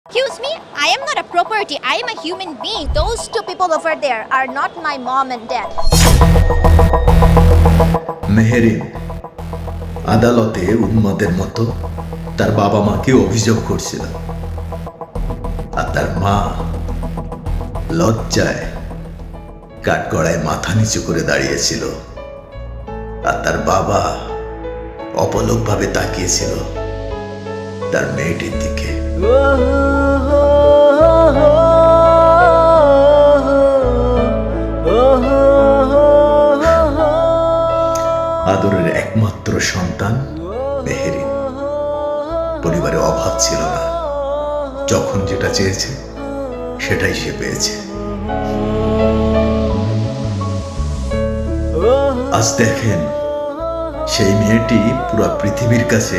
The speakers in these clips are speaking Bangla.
Excuse me, I am not a property. I am a human being. Those two people over there are not my mom and dad. Meherin আদালতে উন্মাদের মতো তার বাবা মাকে অভিযোগ করছিল, আর তার মা লজ্জায় কাঠগড়ায় মাথা নিচু করে দাঁড়িয়েছিল, আর তার বাবা অপলকভাবে তাকিয়েছিল তার মেয়েটির দিকে। আদরের একমাত্র সন্তান মেহেরিন। পরিবারে অভাব ছিল না, যখন যেটা চেয়েছে সেটাই সে পেয়েছে। আজ দেখেন, সেই মেয়েটি পুরো পৃথিবীর কাছে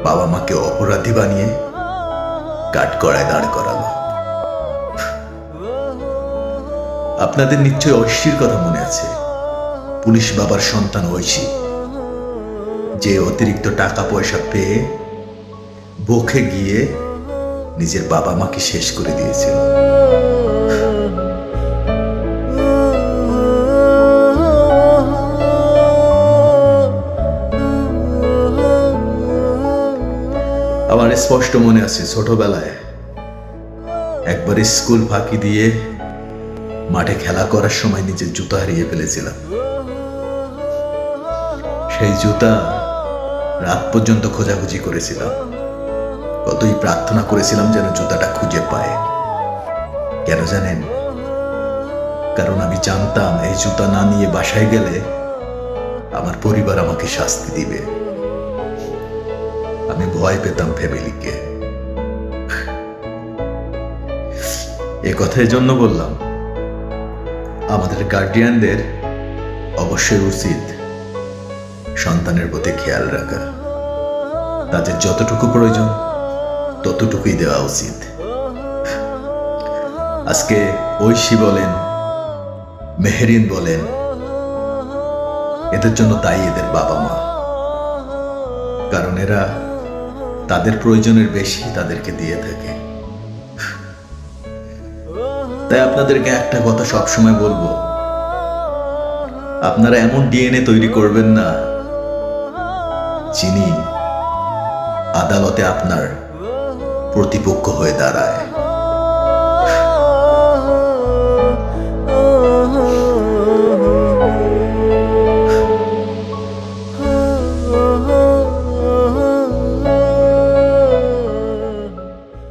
বাবা মাকে অপরাধী বানিয়ে কাঠগড়ায় দাঁড় করালো। আপনাদের নিশ্চয় ঐশীর কথা মনে আছে, পুলিশ বাবার সন্তান ঐশী, যে অতিরিক্ত টাকা পয়সা পেয়ে বকে গিয়ে নিজের বাবা মাকে শেষ করে দিয়েছিল। আমার স্পষ্ট মনে আছে, ছোটবেলায় একবার স্কুল ফাঁকি দিয়ে মাঠে খেলা করার সময় নিজের জুতা হারিয়ে ফেলেছিলাম। সেই জুতা রাত পর্যন্ত খোঁজাখুঁজি করেছিলাম, কতই প্রার্থনা করেছিলাম যেন জুতাটা খুঁজে পায়। কেন জানেন? কারণ আমি জানতাম এই জুতা না নিয়ে বাসায় গেলে আমার পরিবার আমাকে শাস্তি দিবে। আমি ভয় পেতাম ফ্যামিলিকে। এ কথা এজন্য বললাম, আমাদের গার্ডিয়ানদের অবশ্যই উচিত সন্তানের প্রতি খেয়াল রাখা। তাদের যতটুকু প্রয়োজন ততটুকুই দেওয়া উচিত। আজকে ঐশী বলেন, মেহেরিন বলেন, এদের জন্য দায়ী এদের বাবা মা। কারণ এরা তাদের প্রয়োজনের বেশি তাদেরকে দিয়ে থাকে। তাই আপনাদেরকে একটা কথা সবসময় বলবো, আপনারা এমন ডিএনএ তৈরি করবেন না যিনি আদালতে আপনার প্রতিপক্ষ হয়ে দাঁড়ায়।